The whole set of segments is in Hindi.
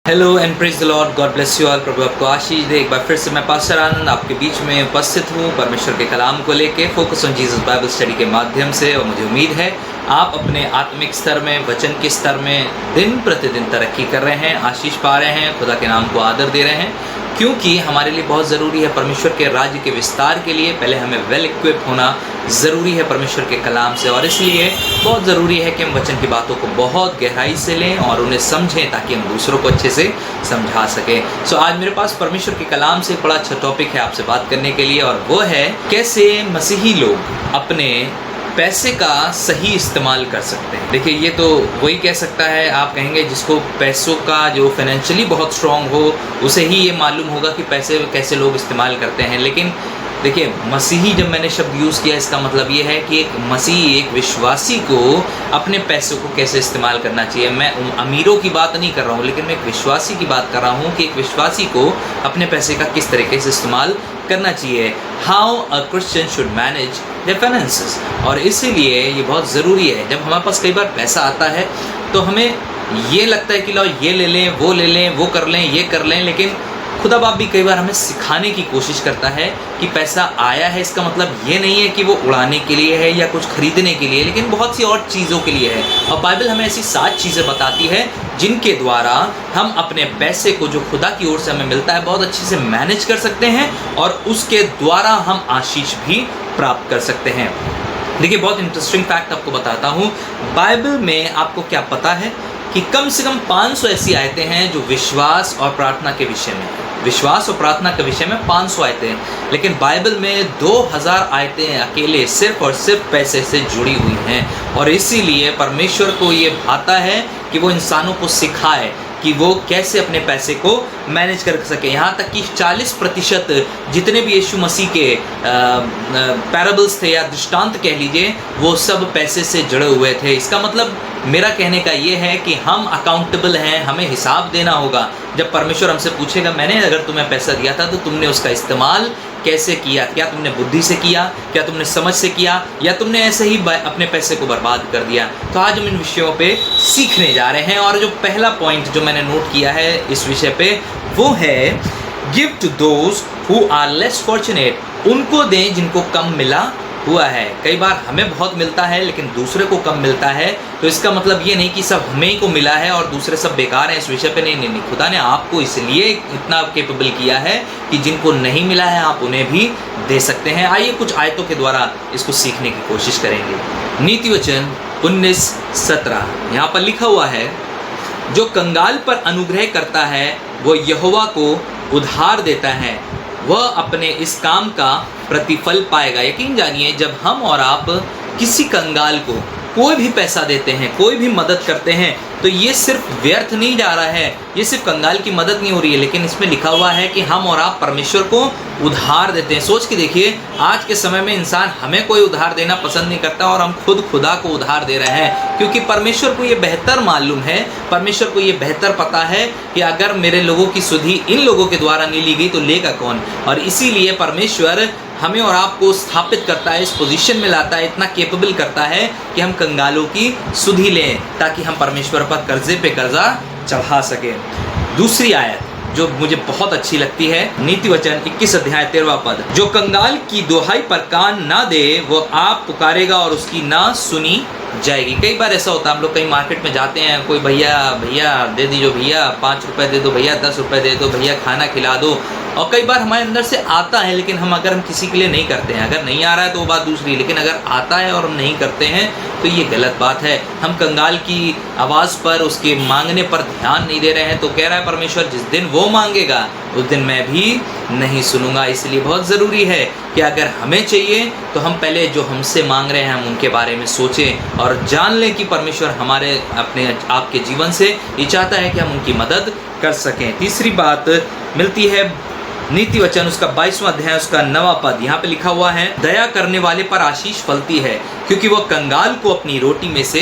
Hello and praise the Lord, God bless you all. प्रभु आपको आशीष दे। एक बार फिर से मैं पास्टर आनंद आपके बीच में उपस्थित हूँ परमेश्वर के कलाम को लेके focus on Jesus Bible study के माध्यम से। और मुझे उम्मीद है आप अपने आत्मिक स्तर में, वचन के स्तर में दिन प्रतिदिन तरक्की कर रहे हैं, आशीष पा रहे हैं, खुदा के नाम को आदर दे रहे हैं, क्योंकि हमारे लिए बहुत ज़रूरी है परमेश्वर के राज्य के विस्तार के लिए पहले हमें वेल इक्विप होना ज़रूरी है परमेश्वर के कलाम से। और इसलिए बहुत ज़रूरी है कि हम वचन की बातों को बहुत गहराई से लें और उन्हें समझें ताकि हम दूसरों को अच्छे से समझा सकें। सो आज मेरे पास परमेश्वर के कलाम से एक बड़ा अच्छा टॉपिक है आपसे बात करने के लिए, और वो है कैसे मसीही लोग अपने पैसे का सही इस्तेमाल कर सकते हैं। देखिए, ये तो वही कह सकता है, आप कहेंगे जिसको पैसों का जो फाइनेंशियली बहुत स्ट्रांग हो उसे ही ये मालूम होगा कि पैसे कैसे लोग इस्तेमाल करते हैं। लेकिन देखिए, मसीही जब मैंने शब्द यूज़ किया इसका मतलब ये है कि एक मसीही, एक विश्वासी को अपने पैसों को कैसे इस्तेमाल करना चाहिए। मैं अमीरों की बात नहीं कर रहा हूँ, लेकिन मैं एक विश्वासी की बात कर रहा हूँ कि एक विश्वासी को अपने पैसे का किस तरीके से इस्तेमाल करना चाहिए। How a Christian should manage there finances. और इसीलिए ये बहुत ज़रूरी है। जब हमारे पास कई बार पैसा आता है तो हमें ये लगता है कि लो ये ले लें, वो ले लें, वो कर लें, ये कर लें, लेकिन खुदा बाप भी कई बार हमें सिखाने की कोशिश करता है कि पैसा आया है इसका मतलब ये नहीं है कि वो उड़ाने के लिए है या कुछ खरीदने के लिए, लेकिन बहुत सी और चीज़ों के लिए है। और बाइबल हमें ऐसी 7 चीज़ें बताती है जिनके द्वारा हम अपने पैसे को जो खुदा की ओर से हमें मिलता है बहुत अच्छे से मैनेज कर सकते हैं और उसके द्वारा हम आशीष भी प्राप्त कर सकते हैं। देखिए, बहुत इंटरेस्टिंग फैक्ट आपको बताता हूँ। बाइबल में आपको क्या पता है कि कम से कम 500 ऐसी आयतें हैं जो विश्वास और प्रार्थना के विषय में है। विश्वास और प्रार्थना के विषय में 500 आयतें हैं, लेकिन बाइबल में 2000 आयतें अकेले सिर्फ और सिर्फ पैसे से जुड़ी हुई हैं। और इसीलिए परमेश्वर को ये भाता है कि वो इंसानों को सिखाए कि वो कैसे अपने पैसे को मैनेज कर सके। यहाँ तक कि 40% जितने भी यीशु मसीह के पैराबल्स थे या दृष्टांत कह लीजिए, वो सब पैसे से जुड़े हुए थे। इसका मतलब मेरा कहने का ये है कि हम अकाउंटेबल हैं, हमें हिसाब देना होगा। जब परमेश्वर हमसे पूछेगा, मैंने अगर तुम्हें पैसा दिया था तो तुमने उसका इस्तेमाल कैसे किया? क्या तुमने बुद्धि से किया, क्या तुमने समझ से किया, या तुमने ऐसे ही अपने पैसे को बर्बाद कर दिया? तो आज हम इन विषयों पे सीखने जा रहे हैं। और जो पहला पॉइंट जो मैंने नोट किया है इस विषय पे वो है give to those who are less fortunate. उनको दें जिनको कम मिला हुआ है। कई बार हमें बहुत मिलता है लेकिन दूसरे को कम मिलता है, तो इसका मतलब ये नहीं कि सब हमें ही को मिला है और दूसरे सब बेकार हैं इस विषय पे। नहीं, खुदा ने आपको इसलिए इतना केपेबल किया है कि जिनको नहीं मिला है आप उन्हें भी दे सकते हैं। आइए कुछ आयतों के द्वारा इसको सीखने की कोशिश करेंगे। नीति वचन 19:17 यहाँ पर लिखा हुआ है, जो कंगाल पर अनुग्रह करता है वो यहोवा को उधार देता है, वह अपने इस काम का प्रतिफल पाएगा। यकीन जानिए, जब हम और आप किसी कंगाल को कोई भी पैसा देते हैं, कोई भी मदद करते हैं, तो ये सिर्फ व्यर्थ नहीं जा रहा है, ये सिर्फ कंगाल की मदद नहीं हो रही है, लेकिन इसमें लिखा हुआ है कि हम और आप परमेश्वर को उधार देते हैं। सोच के देखिए, आज के समय में इंसान हमें कोई उधार देना पसंद नहीं करता और हम खुद खुदा को उधार दे रहे हैं, क्योंकि परमेश्वर को ये बेहतर मालूम है, परमेश्वर को ये बेहतर पता है कि अगर मेरे लोगों की सुधि इन लोगों के द्वारा नहीं ली गई तो लेगा कौन। और इसीलिए परमेश्वर हमें और आपको स्थापित करता है, इस पोजीशन में लाता है, इतना केपेबल करता है कि हम कंगालों की सुधि लें ताकि हम परमेश्वर पर कर्जे पे कर्जा चढ़ा सकें। दूसरी आयत जो मुझे बहुत अच्छी लगती है, नीति वचन 21 अध्याय 13वां पद, जो कंगाल की दुहाई पर कान ना दे वो आप पुकारेगा और उसकी ना सुनी जाएगी। कई बार ऐसा होता है, हम लोग कहीं मार्केट में जाते हैं, कोई भैया दे दीजिए, भैया 5 रुपए दे दो, भैया 10 रुपए दे दो, भैया खाना खिला दो। और कई बार हमारे अंदर से आता है, लेकिन अगर हम किसी के लिए नहीं करते हैं, अगर नहीं आ रहा है तो वो बात दूसरी, लेकिन अगर आता है और हम नहीं करते हैं तो ये गलत बात है। हम कंगाल की आवाज़ पर, उसके मांगने पर ध्यान नहीं दे रहे हैं। तो कह रहा है परमेश्वर, जिस दिन वो मांगेगा उस दिन मैं भी नहीं सुनूंगा। इसलिए बहुत ज़रूरी है कि अगर हमें चाहिए तो हम पहले जो हमसे मांग रहे हैं हम उनके बारे में सोचें और जान लें कि परमेश्वर हमारे अपने आपके जीवन से ये चाहता है कि हम उनकी मदद कर सकें। तीसरी बात मिलती है नीति वचन उसका 22वां अध्याय उसका 9वां पद, यहाँ पे लिखा हुआ है, दया करने वाले पर आशीष फलती है क्योंकि वह कंगाल को अपनी रोटी में से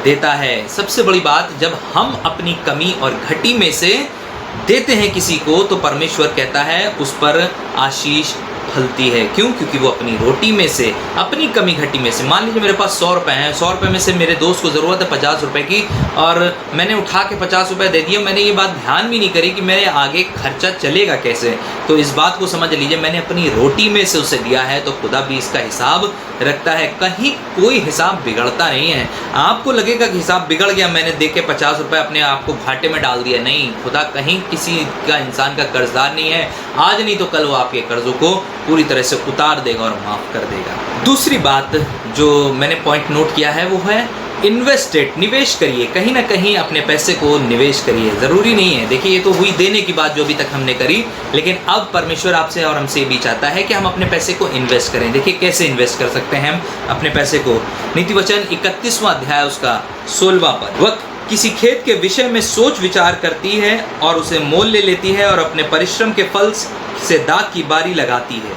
देता है। सबसे बड़ी बात, जब हम अपनी कमी और घटी में से देते हैं किसी को तो परमेश्वर कहता है उस पर आशीष फलती है। क्यों? क्योंकि वो अपनी रोटी में से, अपनी कमी घटी में से, मान लीजिए मेरे पास 100 रुपये हैं, 100 रुपये में से मेरे दोस्त को ज़रूरत है 50 रुपये की और मैंने उठा के 50 रुपये दे दिए। मैंने ये बात ध्यान भी नहीं करी कि मेरे आगे खर्चा चलेगा कैसे। तो इस बात को समझ लीजिए, मैंने अपनी रोटी में से उसे दिया है, तो खुदा भी इसका हिसाब रखता है। कहीं कोई हिसाब बिगड़ता नहीं है। आपको लगेगा कि हिसाब बिगड़ गया, मैंने दे के 50 रुपये अपने आप को घाटे में डाल दिया। नहीं, खुदा कहीं किसी का, इंसान का कर्जदार नहीं है। आज नहीं तो कल वो आपके कर्जों को पूरी तरह से उतार देगा और माफ़ कर देगा। दूसरी बात जो मैंने पॉइंट नोट किया है वो है इन्वेस्टेड, निवेश करिए। कहीं ना कहीं अपने पैसे को निवेश करिए। ज़रूरी नहीं है, देखिए ये तो हुई देने की बात जो अभी तक हमने करी, लेकिन अब परमेश्वर आपसे और हमसे भी चाहता है कि हम अपने पैसे को इन्वेस्ट करें। देखिए कैसे इन्वेस्ट कर सकते हैं हम अपने पैसे को। नीति वचन 31वां अध्याय उसका 16वां पद, वह किसी खेत के विषय में सोच विचार करती है और उसे मोल ले लेती है और अपने परिश्रम के फल से दाख की बारी लगाती है।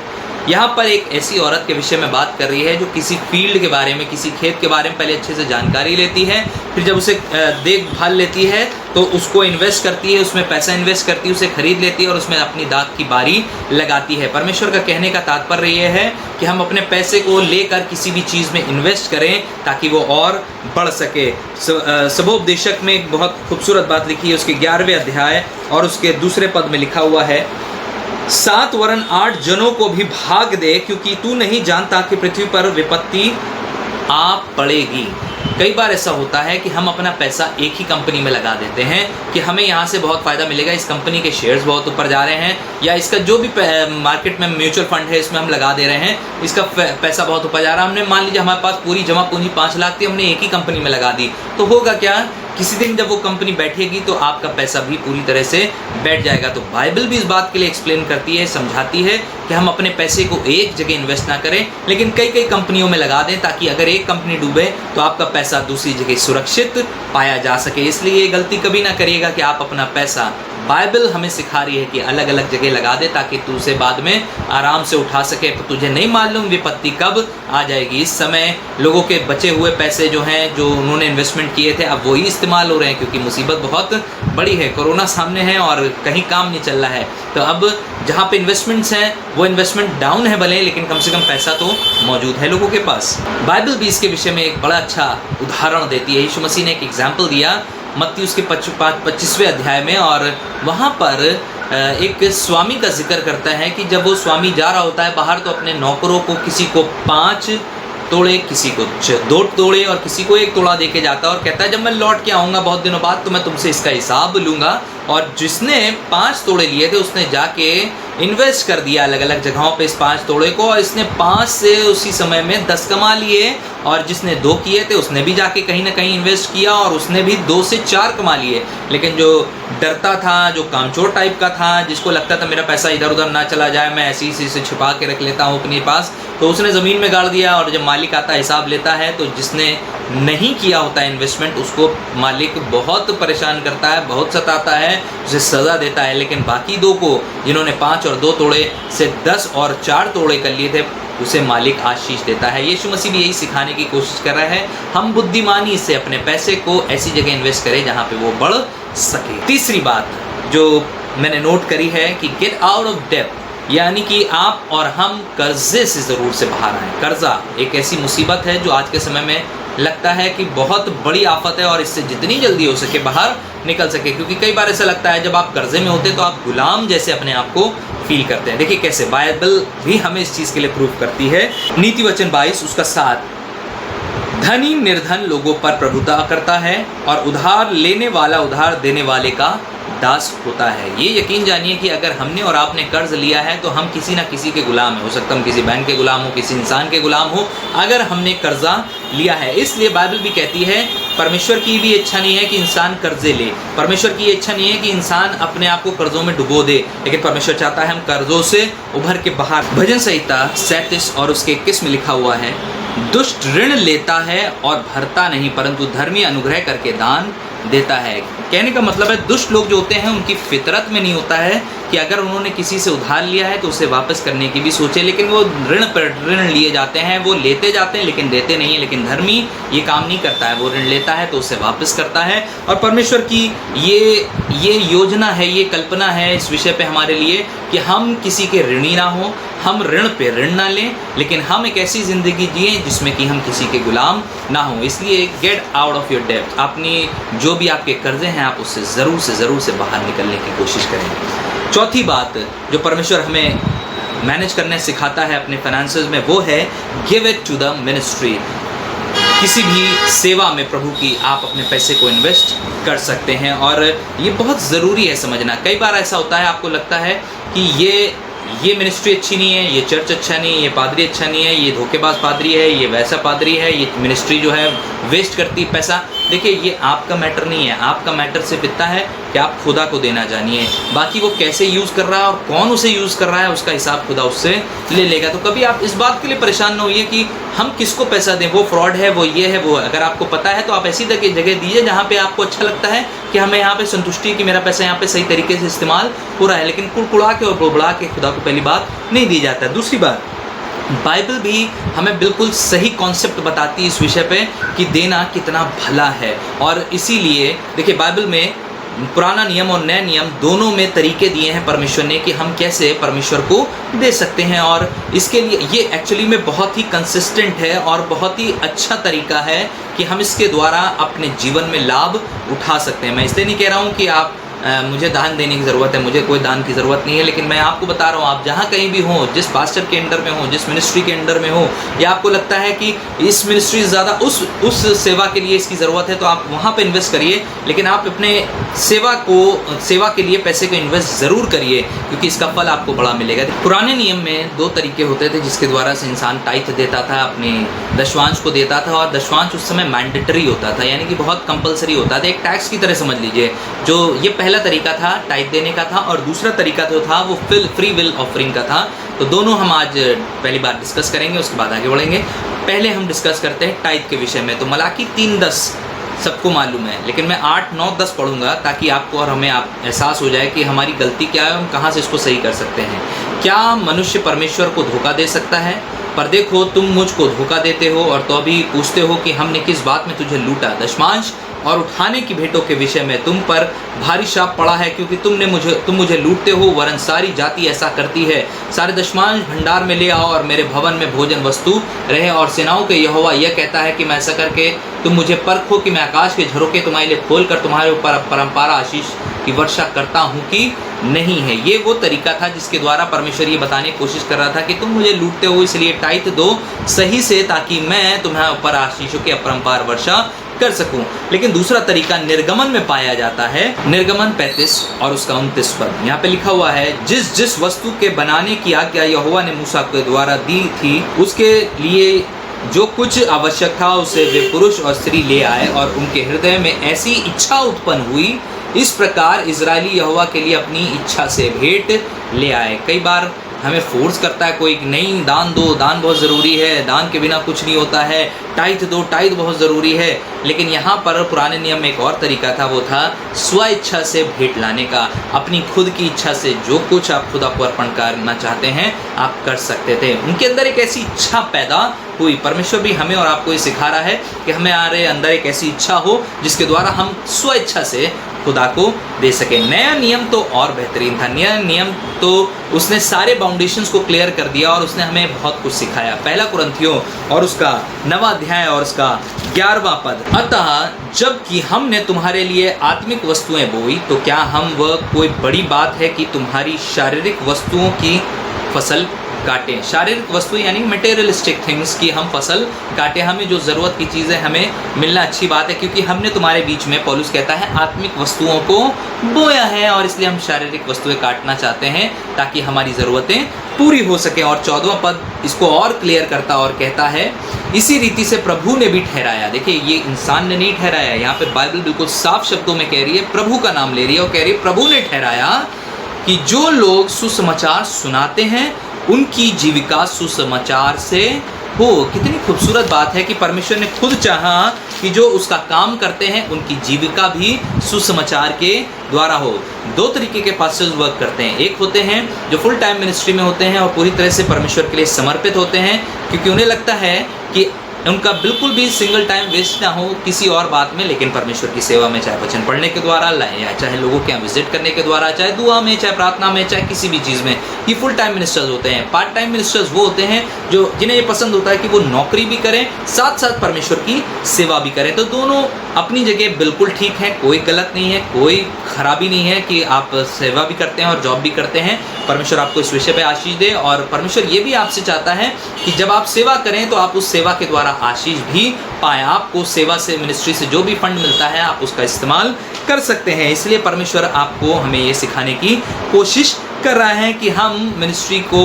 यहाँ पर एक ऐसी औरत के विषय में बात कर रही है जो किसी फील्ड के बारे में, किसी खेत के बारे में पहले अच्छे से जानकारी लेती है, फिर जब उसे देखभाल लेती है तो उसको इन्वेस्ट करती है, उसमें पैसा इन्वेस्ट करती है, उसे खरीद लेती है और उसमें अपनी दाख की बारी लगाती है। परमेश्वर का कहने का तात्पर्य ये है कि हम अपने पैसे को लेकर किसी भी चीज़ में इन्वेस्ट करें ताकि वो और बढ़ सके। सबोपदेशक में एक बहुत खूबसूरत बात लिखी है, उसके 11वें अध्याय और उसके दूसरे पद में लिखा हुआ है, 7 वरन 8 जनों को भी भाग दे, क्योंकि तू नहीं जानता कि पृथ्वी पर विपत्ति आ पड़ेगी। कई बार ऐसा होता है कि हम अपना पैसा एक ही कंपनी में लगा देते हैं कि हमें यहाँ से बहुत फ़ायदा मिलेगा, इस कंपनी के शेयर्स बहुत ऊपर जा रहे हैं, या इसका जो भी मार्केट में म्यूचुअल फंड है इसमें हम लगा दे रहे हैं, इसका पैसा बहुत ऊपर जा रहा है। हमने मान लीजिए हमारे पास पूरी जमा पूंजी 5 लाख थी, हमने एक ही कंपनी में लगा दी, तो होगा क्या, किसी दिन जब वो कंपनी बैठेगी तो आपका पैसा भी पूरी तरह से बैठ जाएगा। तो बाइबल भी इस बात के लिए एक्सप्लेन करती है, समझाती है कि हम अपने पैसे को एक जगह इन्वेस्ट ना करें, लेकिन कई कई कंपनियों में लगा दें, ताकि अगर एक कंपनी डूबे तो आपका पैसा दूसरी जगह सुरक्षित पाया जा सके। इसलिए ये गलती कभी ना करिएगा कि आप अपना पैसा, बाइबल हमें सिखा रही है कि अलग अलग जगह लगा दे ताकि तू उसे बाद में आराम से उठा सके। तो तुझे नहीं मालूम विपत्ति कब आ जाएगी। इस समय लोगों के बचे हुए पैसे जो हैं, जो उन्होंने इन्वेस्टमेंट किए थे, अब वही इस्तेमाल हो रहे हैं, क्योंकि मुसीबत बहुत बड़ी है, कोरोना सामने है और कहीं काम नहीं चल रहा है। तो अब जहाँ पे इन्वेस्टमेंट्स हैं वो इन्वेस्टमेंट डाउन है भले, लेकिन कम से कम पैसा तो मौजूद है लोगों के पास। बाइबल भी इसके विषय में एक बड़ा अच्छा उदाहरण देती है। यीशु मसीह ने एक एग्जाम्पल दिया मत्ती उसके 25वें अध्याय में, और वहाँ पर एक स्वामी का जिक्र करता है कि जब वो स्वामी जा रहा होता है बाहर, तो अपने नौकरों को, किसी को 5 तोड़े, किसी को 2 तोड़े और किसी को 1 तोड़ा देके जाता है और कहता है जब मैं लौट के आऊँगा बहुत दिनों बाद तो मैं तुमसे इसका हिसाब लूँगा। और जिसने 5 तोड़े लिए थे उसने जाके इन्वेस्ट कर दिया अलग अलग जगहों पे इस 5 तोड़े को, और इसने 5 से उसी समय में 10 कमा लिए। और जिसने 2 किए थे उसने भी जाके कहीं ना कहीं इन्वेस्ट किया और उसने भी 2 से 4 कमा लिए। लेकिन जो डरता था, जो कामचोर टाइप का था, जिसको लगता था मेरा पैसा इधर उधर ना चला जाए, मैं ऐसी से छुपा के रख लेता हूँ अपने पास, तो उसने ज़मीन में गाड़ दिया। और जब मालिक आता हिसाब लेता है तो जिसने नहीं किया होता है इन्वेस्टमेंट, उसको मालिक बहुत परेशान करता है, बहुत सताता है, उसे सज़ा देता है। लेकिन बाकी 2 को, जिन्होंने 5 और 2 तोड़े से 10 और 4 तोड़े कर लिए थे, उसे मालिक आशीष देता है। यीशु मसीह भी यही सिखाने की कोशिश कर रहा है, हम बुद्धिमानी से अपने पैसे को ऐसी जगह इन्वेस्ट करें जहाँ पे वो बढ़ सके। तीसरी बात जो मैंने नोट करी है कि गेट आउट ऑफ डेब्ट, यानी कि आप और हम कर्जे से ज़रूर से बाहर आएँ। कर्जा एक ऐसी मुसीबत है जो आज के समय में लगता है कि बहुत बड़ी आफत है, और इससे जितनी जल्दी हो सके बाहर निकल सके, क्योंकि कई बार ऐसा लगता है जब आप कर्जे में होते तो आप गुलाम जैसे अपने आप को फील करते हैं। देखिए कैसे बाइबल भी हमें इस चीज़ के लिए प्रूफ करती है। नीति वचन 22 उसका 7, धनी निर्धन लोगों पर प्रभुता करता है और उधार लेने वाला उधार देने वाले का दास होता है। ये यकीन जानिए कि अगर हमने और आपने कर्ज लिया है तो हम किसी ना किसी के गुलाम हैं। हो सकता हम किसी बैंक के गुलाम हो, किसी इंसान के गुलाम हो, अगर हमने कर्जा लिया है। इसलिए बाइबल भी कहती है परमेश्वर की भी इच्छा नहीं है कि इंसान कर्जे ले, परमेश्वर की इच्छा नहीं है कि इंसान अपने आप को कर्जों में डुबो दे, लेकिन परमेश्वर चाहता है हम कर्जों से उभर के बाहर। भजन संहिता 37 और उसके 21 में लिखा हुआ है, दुष्ट ऋण लेता है और भरता नहीं, परंतु धर्मी अनुग्रह करके दान देता है। कहने का मतलब है दुष्ट लोग जो होते हैं उनकी फितरत में नहीं होता है कि अगर उन्होंने किसी से उधार लिया है तो उसे वापस करने की भी सोचे, लेकिन वो ऋण पर ऋण लिए जाते हैं, वो लेते जाते हैं लेकिन देते नहीं है। लेकिन धर्मी ये काम नहीं करता है, वो ऋण लेता है तो उसे वापस करता है। और परमेश्वर की ये योजना है, ये कल्पना है इस विषय पे हमारे लिए कि हम किसी के ऋणी ना हो, हम ऋण पे ऋण ना लें, लेकिन हम एक ऐसी ज़िंदगी जिए जिसमें कि हम किसी के गुलाम ना हो। इसलिए गेट आउट ऑफ योर डेब्ट, अपनी जो भी आपके कर्जे हैं आप उससे ज़रूर से बाहर निकलने की कोशिश करें। चौथी बात जो परमेश्वर हमें मैनेज करने सिखाता है अपने फाइनेंसेस में, वो है give it to the ministry. किसी भी सेवा में प्रभु की आप अपने पैसे को इन्वेस्ट कर सकते हैं, और ये बहुत ज़रूरी है समझना। कई बार ऐसा होता है, आपको लगता है कि ये मिनिस्ट्री अच्छी नहीं है, ये चर्च अच्छा नहीं है, ये पादरी अच्छा नहीं है, ये धोखेबाज पादरी है, ये वैसा पादरी है, ये मिनिस्ट्री जो है वेस्ट करती है पैसा। देखिए, ये आपका मैटर नहीं है, आपका मैटर सिर्फ इतना है कि आप खुदा को देना जानिए। बाकी वो कैसे यूज़ कर रहा है और कौन उसे यूज़ कर रहा है उसका हिसाब खुदा उससे ले लेगा। तो कभी आप इस बात के लिए परेशान ना होइए कि हम किसको पैसा दें, वो फ्रॉड है, वो ये है, वो। अगर आपको पता है तो आप ऐसी जगह दीजिए जहाँ पे आपको अच्छा लगता है कि हमें यहाँ पे संतुष्टि है कि मेरा पैसा यहाँ पे सही तरीके से इस्तेमाल हो रहा है। लेकिन कुड़कुड़ा के और बुड़बुड़ा के खुदा को पहली बात नहीं दी जाता है। दूसरी बात, बाइबल भी हमें बिल्कुल सही कॉन्सेप्ट बताती है इस विषय पे कि देना कितना भला है। और इसीलिए देखिए, बाइबल में पुराना नियम और नया नियम दोनों में तरीके दिए हैं परमेश्वर ने कि हम कैसे परमेश्वर को दे सकते हैं। और इसके लिए ये एक्चुअली में बहुत ही कंसिस्टेंट है और बहुत ही अच्छा तरीका है कि हम इसके द्वारा अपने जीवन में लाभ उठा सकते हैं। मैं इसलिए नहीं कह रहा हूँ कि आप मुझे दान देने की ज़रूरत है, मुझे कोई दान की ज़रूरत नहीं है, लेकिन मैं आपको बता रहा हूँ, आप जहाँ कहीं भी हों, जिस पास्टर के अंडर में हो, जिस मिनिस्ट्री के अंडर में हो, या आपको लगता है कि इस मिनिस्ट्री ज़्यादा उस सेवा के लिए इसकी ज़रूरत है, तो आप वहाँ पे इन्वेस्ट करिए। लेकिन आप अपने सेवा के लिए पैसे को इन्वेस्ट ज़रूर करिए, क्योंकि इसका फल आपको बड़ा मिलेगा। पुराने नियम में 2 तरीके होते थे जिसके द्वारा से इंसान टाइथ देता था, अपने दशवांश को देता था। और दशवांश उस समय मैंडेटरी होता था, यानी कि बहुत कंपलसरी होता था, एक टैक्स की तरह समझ लीजिए। जो ये पहला तरीका था टाइथ देने का था, और दूसरा तरीका जो था वो फ्री विल ऑफरिंग का था। तो दोनों हम आज पहली बार डिस्कस करेंगे, उसके बाद आगे बढ़ेंगे। पहले हम डिस्कस करते हैं टाइथ के विषय में। तो मलाकी 3:10 सबको मालूम है, लेकिन मैं 8, 9, 10 पढ़ूंगा ताकि आपको और हमें एहसास हो जाए कि हमारी गलती क्या है, हम कहाँ से इसको सही कर सकते हैं। क्या मनुष्य परमेश्वर को धोखा दे सकता है? पर देखो, तुम मुझको धोखा देते हो और तो अभी पूछते हो कि हमने किस बात में तुझे लूटा। दशमांश और उठाने की भेंटों के विषय में तुम पर भारी शाप पड़ा है, क्योंकि तुम मुझे लूटते हो, वरन सारी जाति ऐसा करती है। सारे दशमांश भंडार में ले आओ और मेरे भवन में भोजन वस्तु रहे। और सेनाओं के यहोवा यह कहता है कि मैं ऐसा करके तुम मुझे परखो कि मैं आकाश के झरोखे तुम्हारे लिए खोलकर तुम्हारे ऊपर परम्परा आशीष की वर्षा करता हूँ कि नहीं है। ये वो तरीका था जिसके द्वारा परमेश्वर ये बताने की कोशिश कर रहा था कि तुम मुझे लूटते हो, इसलिए टाइथ दो सही से, ताकि मैं तुम्हारे ऊपर आशीषों की अपरंपार वर्षा कर सकूं। लेकिन दूसरा तरीका निर्गमन में पाया जाता है। निर्गमन 35 और उसका 29 पद यहाँ पे लिखा हुआ है, जिस वस्तु के बनाने की आज्ञा यहोवा ने मूसा के द्वारा दी थी, उसके लिए जो कुछ आवश्यक था उसे वे पुरुष और स्त्री ले आए, और उनके हृदय में ऐसी इच्छा उत्पन्न हुई, इस प्रकार इजरायली यहोवा के लिए अपनी इच्छा से भेंट ले आए। कई बार हमें फोर्स करता है कोई, नहीं दान दो, दान बहुत ज़रूरी है, दान के बिना कुछ नहीं होता है, टाइथ दो, टाइथ बहुत ज़रूरी है। लेकिन यहाँ पर पुराने नियम में एक और तरीका था, वो था स्व इच्छा से भेंट लाने का। अपनी खुद की इच्छा से जो कुछ आप खुदा को अर्पण करना चाहते हैं आप कर सकते थे। उनके अंदर एक ऐसी इच्छा पैदा हुई। परमेश्वर भी हमें और आपको ये सिखा रहा है कि हमारे अंदर एक ऐसी इच्छा हो जिसके द्वारा हम स्व इच्छा से खुदा को दे सके। नया नियम तो और बेहतरीन था। नया नियम तो उसने सारे बाउंडेशंस को क्लियर कर दिया और उसने हमें बहुत कुछ सिखाया। पहला कुरिन्थियों और उसका 9वां अध्याय और उसका 11वां पद, अतः जबकि हमने तुम्हारे लिए आत्मिक वस्तुएं बोई, तो क्या हम वह कोई बड़ी बात है कि तुम्हारी शारीरिक वस्तुओं की फसल काटें। शारीरिक वस्तु यानी मटेरियलिस्टिक थिंग्स की हम फसल काटें। हमें जो ज़रूरत की चीज़ें हमें मिलना अच्छी बात है, क्योंकि हमने तुम्हारे बीच में, पौलुस कहता है, आत्मिक वस्तुओं को बोया है, और इसलिए हम शारीरिक वस्तुएं काटना चाहते हैं ताकि हमारी ज़रूरतें पूरी हो सकें। और 14वां पद इसको और क्लियर करता और कहता है, इसी रीति से प्रभु ने भी ठहराया। देखिए, ये इंसान ने नहीं ठहराया, यहाँ पे बाइबल बिल्कुल साफ शब्दों में कह रही है, प्रभु का नाम ले रही है और कह रही है प्रभु ने ठहराया कि जो लोग सुसमाचार सुनाते हैं उनकी जीविका सुसमाचार से हो। कितनी खूबसूरत बात है कि परमेश्वर ने खुद चाहा कि जो उसका काम करते हैं उनकी जीविका भी सुसमाचार के द्वारा हो। दो तरीके के पास्टर्स वर्क करते हैं। एक होते हैं जो फुल टाइम मिनिस्ट्री में होते हैं और पूरी तरह से परमेश्वर के लिए समर्पित होते हैं, क्योंकि उन्हें लगता है कि उनका बिल्कुल भी सिंगल टाइम वेस्ट ना हो किसी और बात में, लेकिन परमेश्वर की सेवा में, चाहे वचन पढ़ने के द्वारा, या चाहे लोगों के यहाँ विजिट करने के द्वारा, चाहे दुआ में, चाहे प्रार्थना में, चाहे किसी भी चीज़ में, ये फुल टाइम मिनिस्टर्स होते हैं। पार्ट टाइम मिनिस्टर्स वो होते हैं जो जिन्हें ये पसंद होता है कि वो नौकरी भी करें, साथ साथ परमेश्वर की सेवा भी करें। तो दोनों अपनी जगह बिल्कुल ठीक है, कोई गलत नहीं है, कोई खराबी नहीं है कि आप सेवा भी करते हैं और जॉब भी करते हैं। परमेश्वर आपको इस विषय पे आशीष दे, और परमेश्वर ये भी आपसे चाहता है कि जब आप सेवा करें तो आप उस सेवा के द्वारा आशीष भी पाएं। आपको सेवा से, मिनिस्ट्री से जो भी फंड मिलता है आप उसका इस्तेमाल कर सकते हैं। इसलिए परमेश्वर आपको, हमें ये सिखाने की कोशिश कर रहा है कि हम मिनिस्ट्री को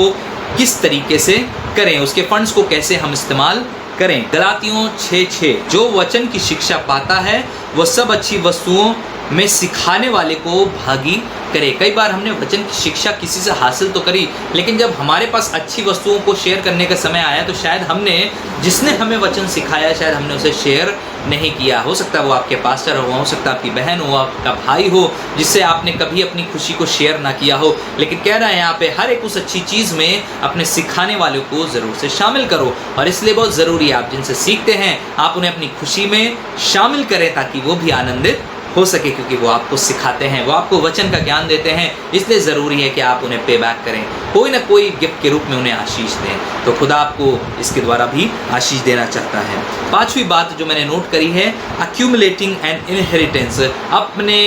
किस तरीके से करें, उसके फंड्स को कैसे हम इस्तेमाल करें। गलातियों 6:6, जो वचन की शिक्षा पाता है वह सब अच्छी वस्तुओं में सिखाने वाले को भागी करे। कई बार हमने वचन की शिक्षा किसी से हासिल तो करी, लेकिन जब हमारे पास अच्छी वस्तुओं को शेयर करने का समय आया तो शायद हमने, जिसने हमें वचन सिखाया, शायद हमने उसे शेयर नहीं किया। हो सकता है वो आपके पास्टर हो सकता है आपकी बहन हो, आपका भाई हो, जिससे आपने कभी अपनी खुशी को शेयर ना किया हो। लेकिन कह रहा है यहाँ पे, हर एक उस अच्छी चीज़ में अपने सिखाने वालों को ज़रूर से शामिल करो। और इसलिए बहुत ज़रूरी है आप जिनसे सीखते हैं आप उन्हें अपनी खुशी में शामिल करें, ताकि वो भी आनंदित हो सके, क्योंकि वो आपको सिखाते हैं, वो आपको वचन का ज्ञान देते हैं। इसलिए ज़रूरी है कि आप उन्हें पे बैक करें, कोई ना कोई गिफ्ट के रूप में उन्हें आशीष दें। तो खुदा आपको इसके द्वारा भी आशीष देना चाहता है। पांचवी बात जो मैंने नोट करी है, अक्यूमुलेटिंग एन इनहेरिटेंस। अपने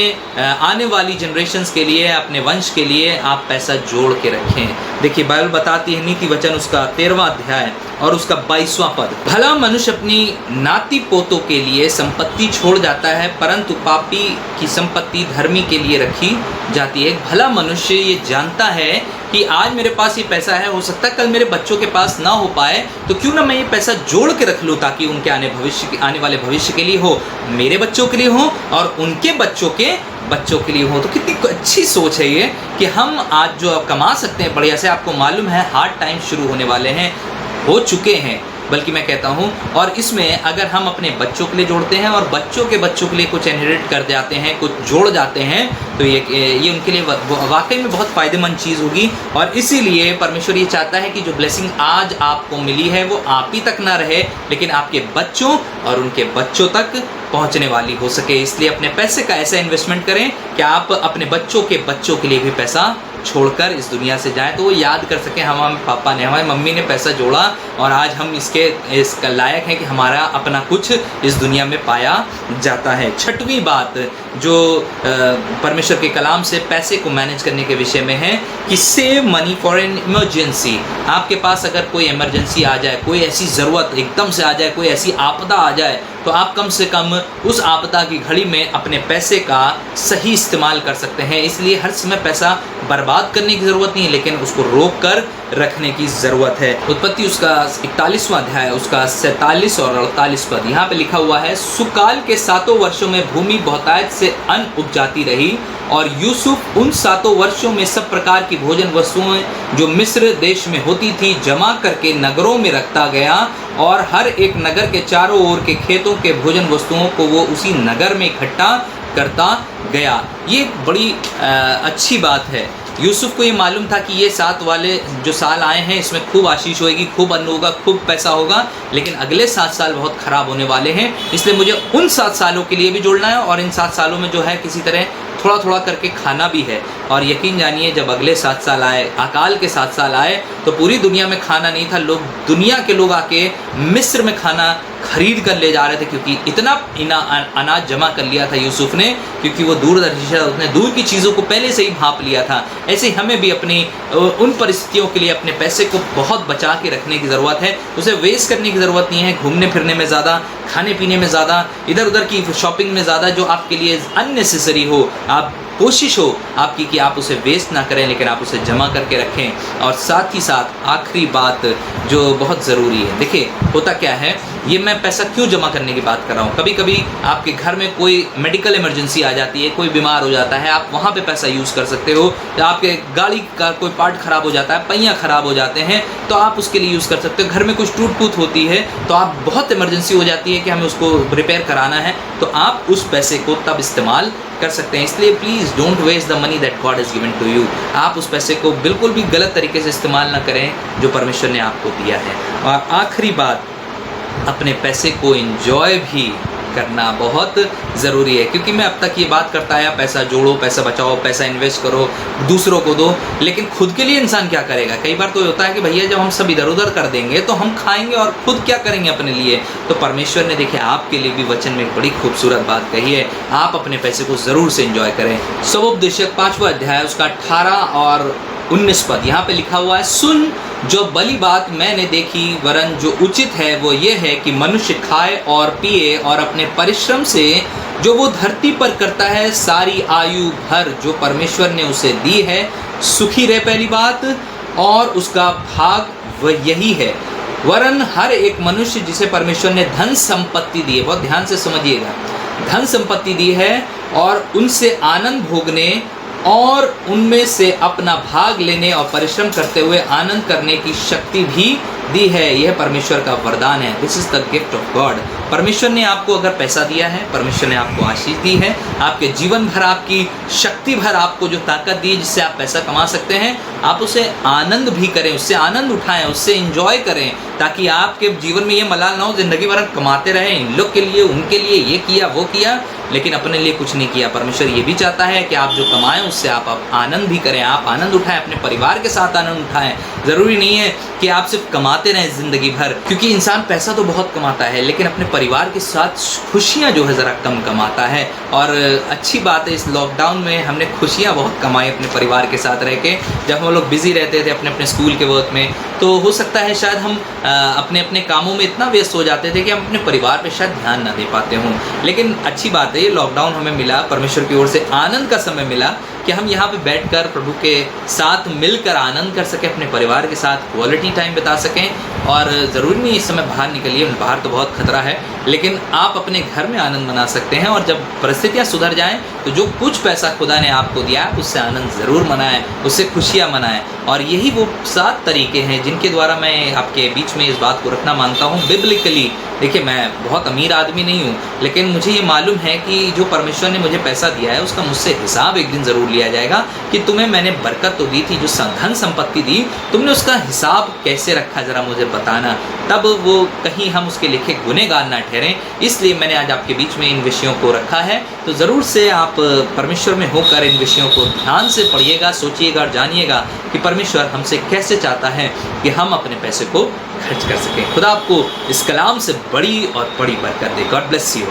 आने वाली जनरेशन्स के लिए, अपने वंश के लिए आप पैसा जोड़ के रखें। देखिए बाइबल बताती है, नीति वचन उसका 13वां अध्याय और उसका 22वां पद, भला मनुष्य अपनी नाती पोतों के लिए संपत्ति छोड़ जाता है, परंतु पापी की संपत्ति धर्मी के लिए रखी जाती है। भला मनुष्य ये जानता है कि आज मेरे पास ये पैसा है, हो सकता है कल मेरे बच्चों के पास ना हो पाए, तो क्यों ना मैं ये पैसा जोड़ के रख लूँ, ताकि उनके आने वाले भविष्य के लिए हो, मेरे बच्चों के लिए हो और उनके बच्चों के लिए हो। तो कितनी अच्छी सोच है ये कि हम आज जो कमा सकते हैं बढ़िया से। आपको मालूम है हार्ड टाइम शुरू होने वाले हैं, हो चुके हैं बल्कि मैं कहता हूँ, और इसमें अगर हम अपने बच्चों के लिए जोड़ते हैं और बच्चों के बच्चों के लिए कुछ इनहेरिट कर जाते हैं, कुछ जोड़ जाते हैं, तो ये उनके लिए वाकई में बहुत फ़ायदेमंद चीज़ होगी। और इसीलिए परमेश्वर ये चाहता है कि जो ब्लेसिंग आज आपको मिली है वो आप ही तक ना रहे, लेकिन आपके बच्चों और उनके बच्चों तक पहुंचने वाली हो सके। इसलिए अपने पैसे का ऐसा इन्वेस्टमेंट करें कि आप अपने बच्चों के बच्चों के लिए भी पैसा छोड़कर इस दुनिया से जाएं, तो वो याद कर सकें हमारे पापा ने, हमारी मम्मी ने पैसा जोड़ा और आज हम इसका लायक हैं कि हमारा अपना कुछ इस दुनिया में पाया जाता है। छठवीं बात जो परमेश्वर के कलाम से पैसे को मैनेज करने के विषय में है कि save money for an emergency. आपके पास अगर कोई इमरजेंसी आ जाए, कोई ऐसी ज़रूरत एकदम से आ जाए, कोई ऐसी आपदा आ जाए, तो आप कम से कम उस आपदा की घड़ी में अपने पैसे का सही इस्तेमाल कर सकते हैं। इसलिए हर समय पैसा बर्बाद करने की ज़रूरत नहीं है, लेकिन उसको रोक कर रखने की ज़रूरत है। उत्पत्ति उसका 41वां अध्याय उसका 47 और 48 पद, यहाँ पे लिखा हुआ है, सुकाल के 7 वर्षों में भूमि बहुतायत से अन्न उपजाती रही और यूसुफ उन 7 वर्षों में सब प्रकार की भोजन वस्तुएं जो मिस्र देश में होती थी जमा करके नगरों में रखता गया, और हर एक नगर के चारों ओर के खेतों के भोजन वस्तुओं को वो उसी नगर में इकट्ठा करता गया। ये बड़ी अच्छी बात है। यूसुफ को ये मालूम था कि ये 7 वाले जो साल आए हैं इसमें खूब आशीष होगी, खूब अन्न होगा, खूब पैसा होगा, लेकिन अगले 7 साल बहुत ख़राब होने वाले हैं। इसलिए मुझे उन 7 सालों के लिए भी जोड़ना है और इन 7 सालों में जो है किसी तरह थोड़ा थोड़ा करके खाना भी है। और यकीन जानिए जब अगले 7 साल आए, अकाल के 7 साल आए, तो पूरी दुनिया में खाना नहीं था। दुनिया के लोग आके मिस्र में खाना खरीद कर ले जा रहे थे, क्योंकि इतना अनाज जमा कर लिया था यूसुफ ने, क्योंकि वो दूरदर्शी था, उसने दूर की चीज़ों को पहले से ही भांप लिया था। ऐसे ही हमें भी अपनी उन परिस्थितियों के लिए अपने पैसे को बहुत बचा के रखने की ज़रूरत है। उसे वेस्ट करने की ज़रूरत नहीं है, घूमने फिरने में ज़्यादा, खाने पीने में ज़्यादा, इधर उधर की शॉपिंग में ज़्यादा, जो आपके लिए अननेसेसरी हो। आप कोशिश हो आपकी कि आप उसे वेस्ट ना करें, लेकिन आप उसे जमा करके रखें। और साथ ही साथ आखिरी बात जो बहुत ज़रूरी है, देखिए होता क्या है ये मैं पैसा क्यों जमा करने की बात कर रहा हूँ? कभी कभी आपके घर में कोई मेडिकल इमरजेंसी आ जाती है, कोई बीमार हो जाता है, आप वहाँ पे पैसा यूज़ कर सकते हो। या आपके गाड़ी का कोई पार्ट ख़राब हो जाता है, पहिया ख़राब हो जाते हैं, तो आप उसके लिए यूज़ कर सकते हो। घर में कुछ टूट फूट होती है तो आप बहुत इमरजेंसी हो जाती है कि हमें उसको रिपेयर कराना है, तो आप उस पैसे को तब इस्तेमाल कर सकते हैं। इसलिए please don't waste the money that God has given to you. आप उस पैसे को बिल्कुल भी गलत तरीके से इस्तेमाल ना करें जो परमेश्वर ने आपको दिया है। और आखिरी बात, अपने पैसे को एंजॉय भी करना बहुत ज़रूरी है, क्योंकि मैं अब तक ये बात करता आया पैसा जोड़ो, पैसा बचाओ, पैसा इन्वेस्ट करो, दूसरों को दो, लेकिन खुद के लिए इंसान क्या करेगा? कई बार तो होता है कि भैया जब हम सब इधर उधर कर देंगे तो हम खाएंगे और खुद क्या करेंगे अपने लिए? तो परमेश्वर ने देखिए आपके लिए भी वचन में एक बड़ी खूबसूरत बात कही है, आप अपने पैसे को ज़रूर से एंजॉय करें। स्वोपदेशक 5वां अध्याय उसका 18 और 19 पद यहाँ पे लिखा हुआ है, सुन, जो भली बात मैंने देखी वरन जो उचित है वो ये है कि मनुष्य खाए और पिए और अपने परिश्रम से जो वो धरती पर करता है सारी आयु भर जो परमेश्वर ने उसे दी है सुखी रहे, पहली बात, और उसका भाग वह यही है। वरन हर एक मनुष्य जिसे परमेश्वर ने धन संपत्ति दी है, बहुत ध्यान से समझिएगा, धन संपत्ति दी है और उनसे आनंद भोगने और उनमें से अपना भाग लेने और परिश्रम करते हुए आनंद करने की शक्ति भी दी है। यह परमेश्वर का वरदान है। This is the gift of God. परमेश्वर ने आपको अगर पैसा दिया है, परमेश्वर ने आपको आशीष दी है, आपके जीवन भर आपकी शक्ति भर आपको जो ताकत दी है जिससे आप पैसा कमा सकते हैं, आप उसे आनंद भी करें, उससे आनंद उठाएं, उससे एंजॉय करें, ताकि आपके जीवन में ये मलाल ना हो जिंदगी भर कमाते रहें, इन लोग के लिए, उनके लिए, ये किया वो किया, लेकिन अपने लिए कुछ नहीं किया। परमेश्वर ये भी चाहता है कि आप जो कमाएं उससे आप आनंद भी करें, आप आनंद उठाएं, अपने परिवार के साथ आनंद उठाएं। ज़रूरी नहीं है कि आप सिर्फ कमाते रहें ज़िंदगी भर, क्योंकि इंसान पैसा तो बहुत कमाता है लेकिन अपने परिवार के साथ खुशियाँ जो है ज़रा कम कमाता है। और अच्छी बात है, इस लॉकडाउन में हमने खुशियाँ बहुत कमाई अपने परिवार के साथ रह के। जब हम लोग बिज़ी रहते थे अपने अपने स्कूल के वर्क में, तो हो सकता है शायद हम अपने अपने कामों में इतना व्यस्त हो जाते थे कि हम अपने परिवार पे शायद ध्यान ना दे पाते हों। लेकिन अच्छी बात है, ये लॉकडाउन हमें मिला, परमेश्वर की ओर से आनंद का समय मिला कि हम यहाँ पे बैठकर प्रभु के साथ मिलकर आनंद कर सकें, अपने परिवार के साथ क्वालिटी टाइम बिता सकें। और ज़रूरी नहीं इस समय बाहर निकलिए, बाहर तो बहुत खतरा है, लेकिन आप अपने घर में आनंद मना सकते हैं। और जब परिस्थितियाँ सुधर जाएं तो जो कुछ पैसा खुदा ने आपको दिया है उससे आनंद ज़रूर मनाएं, उससे खुशियाँ मनाएं। और यही वो 7 तरीके हैं जिनके द्वारा मैं आपके बीच में इस बात को रखना मानता हूँ बिब्लिकली। देखिए, मैं बहुत अमीर आदमी नहीं हूँ, लेकिन मुझे ये मालूम है कि जो परमेश्वर ने मुझे पैसा दिया है उसका मुझसे हिसाब एक दिन ज़रूर लिया जाएगा कि तुम्हें मैंने बरकत तो दी थी, जो धन संपत्ति दी, तुमने उसका हिसाब कैसे रखा, ज़रा मुझे बताना। तब वो कहीं हम उसके लिखे गुनहगार ना ठहरें। इसलिए मैंने आज आपके बीच में इन विषयों को रखा है। तो ज़रूर से आप परमेश्वर में होकर इन विषयों को ध्यान से पढ़िएगा, सोचिएगा और जानिएगा कि परमेश्वर हमसे कैसे चाहता है कि हम अपने पैसे को खर्च कर सकें। खुदा आपको इस कलाम से बड़ी और बड़ी बरकत दे। God bless you.